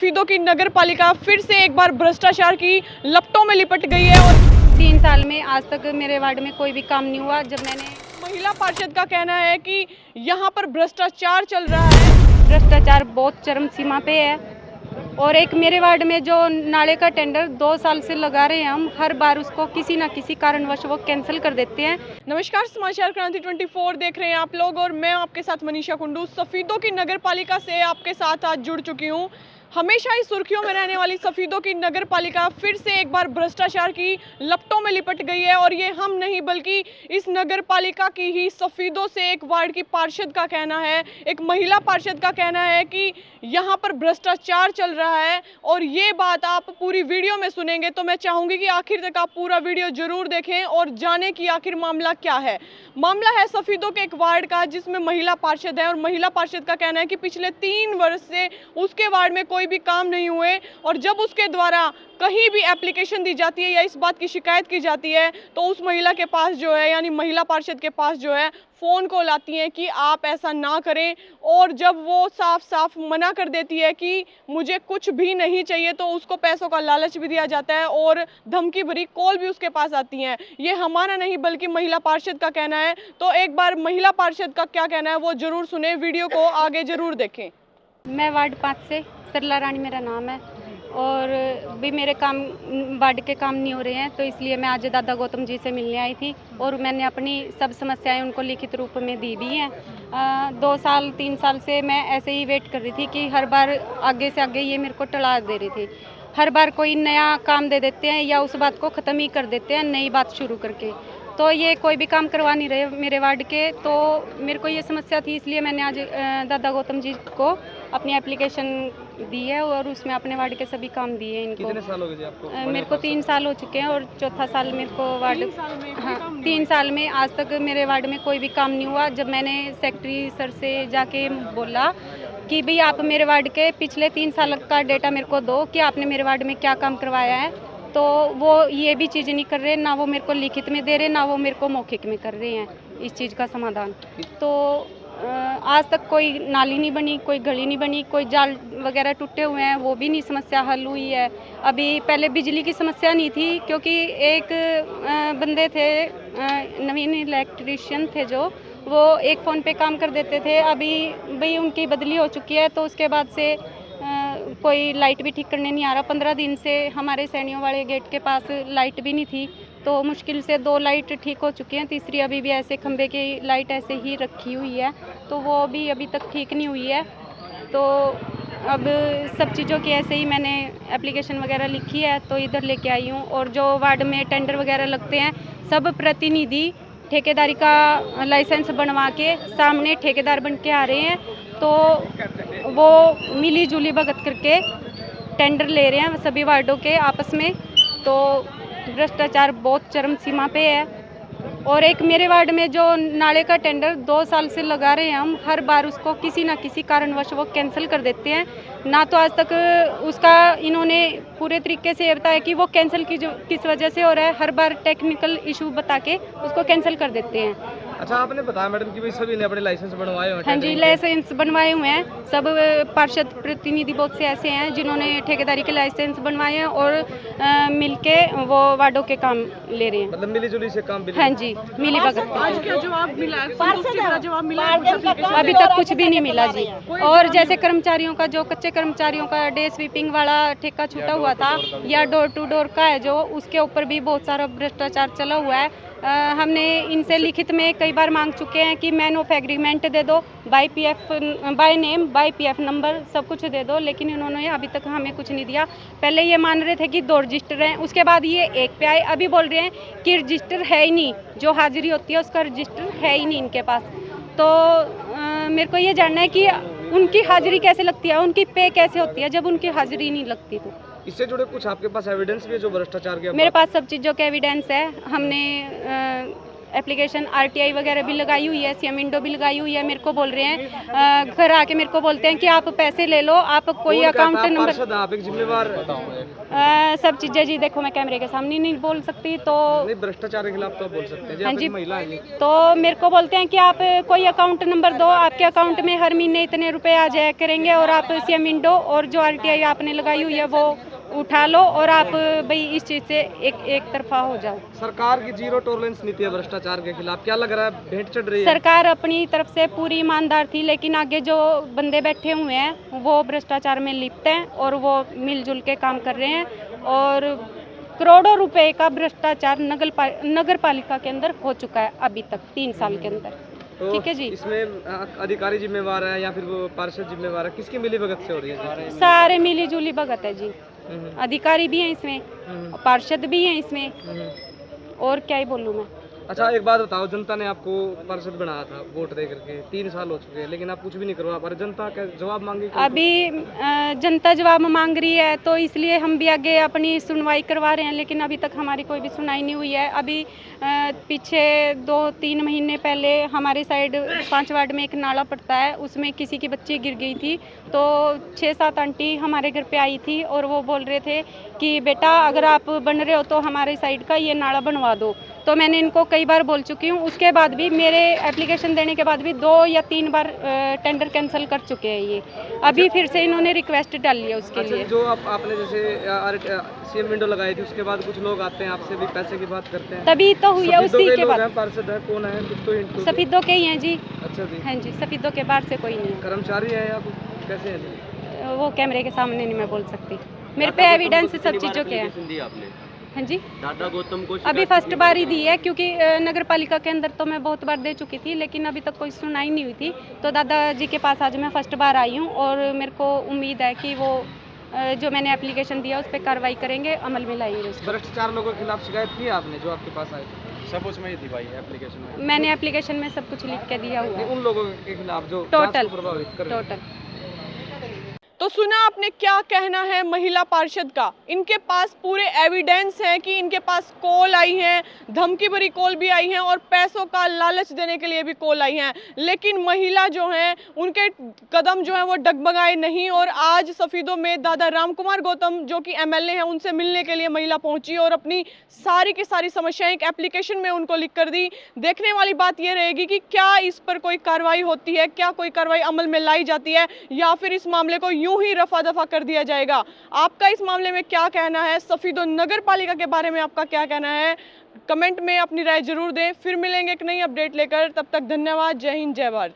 सफीदों की नगर पालिका फिर से एक बार भ्रष्टाचार की लपटों में लिपट गई है और 3 साल में आज तक मेरे वार्ड में कोई भी काम नहीं हुआ। जब मैंने महिला पार्षद का कहना है कि यहाँ पर भ्रष्टाचार चल रहा है। भ्रष्टाचार बहुत चरम सीमा पे है और एक मेरे वार्ड में जो नाले का टेंडर 2 साल से लगा रहे हैं हम, हर बार उसको किसी ना किसी कारणवश वो कैंसिल कर देते हैं। नमस्कार, समाचार क्रांति 24 देख रहे हैं आप लोग और मैं आपके साथ मनीषा कुंडू सफीदों की नगर पालिका से आपके साथ आज जुड़ चुकी हूँ। हमेशा ही सुर्खियों में रहने वाली सफीदों की नगर पालिका फिर से एक बार भ्रष्टाचार की लपटों में लिपट गई है और ये हम नहीं बल्कि इस नगर पालिका की ही सफीदों से एक वार्ड की पार्षद का कहना है, एक महिला पार्षद का कहना है कि यहाँ पर भ्रष्टाचार चल रहा है। और ये बात आप पूरी वीडियो में सुनेंगे तो मैं चाहूँगी कि आखिर तक आप पूरा वीडियो जरूर देखें और जानें कि आखिर मामला क्या है। मामला है सफीदों के एक वार्ड का जिसमें महिला पार्षद है और महिला पार्षद का कहना है कि पिछले 3 वर्ष से उसके वार्ड में कोई भी काम नहीं हुए और जब उसके द्वारा कहीं भी एप्लीकेशन दी जाती है या इस बात की शिकायत की जाती है तो उस महिला के पास जो है यानी महिला पार्षद के पास जो है फ़ोन कॉल आती है कि आप ऐसा ना करें। और जब वो साफ साफ मना कर देती है कि मुझे कुछ भी नहीं चाहिए तो उसको पैसों का लालच भी दिया जाता है और धमकी भरी कॉल भी उसके पास आती हैं। ये हमारा नहीं बल्कि महिला पार्षद का कहना है। तो एक बार महिला पार्षद का क्या कहना है वो जरूर सुने, वीडियो को आगे जरूर देखें। मैं वार्ड 5 से सरला रानी मेरा नाम है और भी मेरे काम वार्ड के काम नहीं हो रहे हैं, तो इसलिए मैं आज दादा गौतम जी से मिलने आई थी और मैंने अपनी सब समस्याएं उनको लिखित रूप में दी हैं। 2 साल 3 साल से मैं ऐसे ही वेट कर रही थी कि हर बार आगे से आगे ये मेरे को टला दे रही थी। हर बार कोई नया काम दे देते हैं या उस बात को ख़त्म ही कर देते हैं नई बात शुरू करके। तो ये कोई भी काम करवा नहीं रहे मेरे वार्ड के, तो मेरे को ये समस्या थी, इसलिए मैंने आज दादा गौतम जी को अपनी एप्लीकेशन दी है और उसमें अपने वार्ड के सभी काम दिए हैं इनको। कितने साल हो गए जी आपको? मेरे को 3 साल हो चुके हैं और चौथा साल मेरे को वार्ड। हाँ, 3 साल में आज तक मेरे वार्ड में कोई भी काम नहीं हुआ। जब मैंने सेक्रेटरी सर से जाके बोला कि भाई आप मेरे वार्ड के पिछले 3 साल का डेटा मेरे को दो कि आपने मेरे वार्ड में क्या काम करवाया है, तो वो ये भी चीज़ नहीं कर रहे, ना वो मेरे को लिखित में दे रहे, ना वो मेरे को मौखिक में कर रहे हैं इस चीज़ का समाधान। तो आज तक कोई नाली नहीं बनी, कोई गली नहीं बनी, कोई जाल वगैरह टूटे हुए हैं वो भी नहीं समस्या हल हुई है। अभी पहले बिजली की समस्या नहीं थी क्योंकि एक बंदे थे, नवीन इलेक्ट्रीशियन थे जो वो एक फ़ोन पे काम कर देते थे। अभी भाई उनकी बदली हो चुकी है तो उसके बाद से कोई लाइट भी ठीक करने नहीं आ रहा। 15 दिन से हमारे सैनियों वाले गेट के पास लाइट भी नहीं थी, तो मुश्किल से 2 लाइट ठीक हो चुकी हैं, तीसरी अभी भी ऐसे खंबे की लाइट ऐसे ही रखी हुई है, तो वो भी अभी तक ठीक नहीं हुई है। तो अब सब चीज़ों की ऐसे ही मैंने एप्लीकेशन वगैरह लिखी है तो इधर लेके आई हूँ। और जो वार्ड में टेंडर वगैरह लगते हैं सब प्रतिनिधि ठेकेदारी का लाइसेंस बनवा के सामने ठेकेदार बन के आ रहे हैं, तो वो मिली जुली भगत करके टेंडर ले रहे हैं सभी वार्डों के आपस में। तो भ्रष्टाचार बहुत चरम सीमा पे है और एक मेरे वार्ड में जो नाले का टेंडर 2 साल से लगा रहे हैं हम, हर बार उसको किसी ना किसी कारणवश वो कैंसिल कर देते हैं। ना तो आज तक उसका इन्होंने पूरे तरीके से ये बताया कि वो कैंसिल किस वजह से हो रहा है, हर बार टेक्निकल इशू बता के उसको कैंसिल कर देते हैं। अच्छा, आपने बताया मैडम कि भाई सभी ने अपने लाइसेंस बनवाए हुए हैं? हाँ जी, लाइसेंस बनवाए हुए हैं सब। पार्षद प्रतिनिधि बहुत से ऐसे हैं जिन्होंने ठेकेदारी के लाइसेंस बनवाए हैं और मिलके वो वार्डों के काम ले रहे हैं, मतलब मिली-जुली से काम। हाँ जी, मिली भगत। आज क्या जवाब मिला? जवाब मिला? अभी तक कुछ भी नहीं मिला जी। और जैसे कर्मचारियों का, जो कच्चे कर्मचारियों का डे स्वीपिंग वाला ठेका छूटा हुआ था या डोर टू डोर का है जो, उसके ऊपर भी बहुत सारा भ्रष्टाचार चला हुआ है। हमने इनसे लिखित में कई बार मांग चुके हैं कि मैन ऑफ एग्रीमेंट दे दो, by name by PF number सब कुछ दे दो, लेकिन इन्होंने अभी तक हमें कुछ नहीं दिया। पहले ये मान रहे थे कि 2 रजिस्टर हैं, उसके बाद ये 1 पे आए, अभी बोल रहे हैं कि रजिस्टर है ही नहीं, जो हाजिरी होती है उसका रजिस्टर है ही नहीं इनके पास। तो मेरे को ये जानना है कि उनकी हाजिरी कैसे लगती है, उनकी पे कैसे होती है जब उनकी हाजिरी नहीं लगती। तो इससे जुड़े कुछ आपके पास एविडेंस भी है जो भ्रष्टाचार के? मेरे पास सब चीज़ों के एविडेंस है। हमने एप्लीकेशन आरटीआई वगैरह भी लगाई हुई है, सीएम विंडो भी लगाई हुई है। मेरे को बोल रहे हैं घर आके मेरे को बोलते हैं कि आप पैसे ले लो, आप कोई अकाउंट नंबर, पार्षद आप एक जिम्मेवार सब चीज़ें जी देखो मैं कैमरे के सामने नहीं बोल सकती, तो नहीं, भ्रष्टाचार के खिलाफ तो आप बोल सकते हैं हाँ आप जी। एक महिला हैं जी। तो मेरे को बोलते हैं कि आप कोई अकाउंट नंबर दो, आपके अकाउंट में हर महीने इतने रुपए आ जाया करेंगे और आप सीएम विंडो और जो आरटीआई आपने लगाई हुई है वो उठा लो और आप भाई इस चीज़ से एक तरफा हो जाओ। सरकार की जीरो टॉलरेंस नीति है भ्रष्टाचार के खिलाफ, क्या लग रहा है भेंट चढ़ रही है? सरकार अपनी तरफ से पूरी ईमानदार थी, लेकिन आगे जो बंदे बैठे हुए हैं वो भ्रष्टाचार में लिप्त हैं और वो मिलजुल के काम कर रहे हैं और करोड़ों रुपए का भ्रष्टाचार नगर पालिका के अंदर हो चुका है अभी तक 3 साल के अंदर। तो ठीक है जी। इसमें अधिकारी जिम्मेवार है या फिर वो पार्षद जिम्मेवार है, किसकी मिलीभगत से हो रही है जी? सारे मिली जुली भगत है जी, हम्म, अधिकारी भी हैं इसमें, हम्म, पार्षद भी हैं इसमें, हम्म। और क्या ही बोलूँ मैं। अच्छा एक बात बताओ, जनता ने आपको पार्षद बनाया था वोट दे करके, 3 साल हो चुके हैं लेकिन आप कुछ भी नहीं करवा पा रहे, जनता का जवाब मांगे क्यों? अभी जनता जवाब मांग रही है तो इसलिए हम भी आगे अपनी सुनवाई करवा रहे हैं, लेकिन अभी तक हमारी कोई भी सुनवाई नहीं हुई है। अभी पीछे 2-3 महीने पहले हमारे साइड 5 वार्ड में एक नाला पड़ता है, उसमें किसी की बच्ची गिर गई थी, तो 6-7 आंटी हमारे घर पे आई थी और वो बोल रहे थे कि बेटा अगर आप बन रहे हो तो हमारे साइड का ये नाला बनवा दो। तो मैंने इनको कई बार बोल चुकी हूँ, उसके बाद भी मेरे एप्लीकेशन देने के बाद भी 2 या 3 बार टेंडर कैंसिल कर चुके हैं ये। अभी फिर से इन्होंने रिक्वेस्ट डाली है उसके अच्छा, लिए। जो आपने जैसे सीएम विंडो लगाई थी उसके बाद कुछ लोग आते हैं आपसे भी पैसे की बात करते हैं, तभी तो हुई है सफेदों उसी के के लोग बाद। हैं, पार्षद है, कौन है कुछ तो hint दो। सफेदों के ही हैं जी। अच्छा जी, हाँ जी, सफेदों के बाहर से कोई नहीं कर्मचारी है या कैसे है जी? है। वो कैमरे के सामने नहीं मैं बोल सकती, मेरे पे एविडेंस सब चीज़ों के हैं। दी आपने हाँ जी, दादा गौतम को अभी फर्स्ट बार ही दी है, क्योंकि नगर पालिका के अंदर तो मैं बहुत बार दे चुकी थी, लेकिन अभी तक कोई सुनवाई नहीं हुई थी। तो दादाजी के पास आज मैं फर्स्ट बार आई हूँ और मेरे को उम्मीद है कि वो जो मैंने एप्लीकेशन दिया उस पर कार्रवाई करेंगे, अमल में लाएंगे उसको। भ्रष्टाचार लोगों के खिलाफ शिकायत की है आपने जो आपके पास आए थे? सब उसमें ही थी भाई एप्लीकेशन में। मैंने एप्लीकेशन में सब कुछ लिख के दिया हुआ है, उन लोगों के खिलाफ जो टोटल जांच को प्रभावित कर रहे हैं। टोटल। तो सुना आपने क्या कहना है महिला पार्षद का। इनके पास पूरे एविडेंस हैं कि इनके पास कॉल आई हैं, धमकी भरी कॉल भी आई हैं और पैसों का लालच देने के लिए भी कॉल आई हैं, लेकिन महिला जो हैं उनके कदम जो हैं वो डगमगाए नहीं और आज सफीदों में दादा रामकुमार गौतम जो कि एमएलए हैं उनसे मिलने के लिए महिला पहुंची और अपनी सारी की सारी समस्याएं एक एप्लीकेशन में उनको लिख कर दी। देखने वाली बात यह रहेगी कि क्या इस पर कोई कार्रवाई होती है, क्या कोई कार्रवाई अमल में लाई जाती है या फिर इस मामले को यूं ही रफा दफा कर दिया जाएगा। आपका इस मामले में क्या कहना है? सफीदों नगर पालिका के बारे में आपका क्या कहना है? कमेंट में अपनी राय जरूर दें। फिर मिलेंगे एक नई अपडेट लेकर, तब तक धन्यवाद। जय हिंद, जय भारत।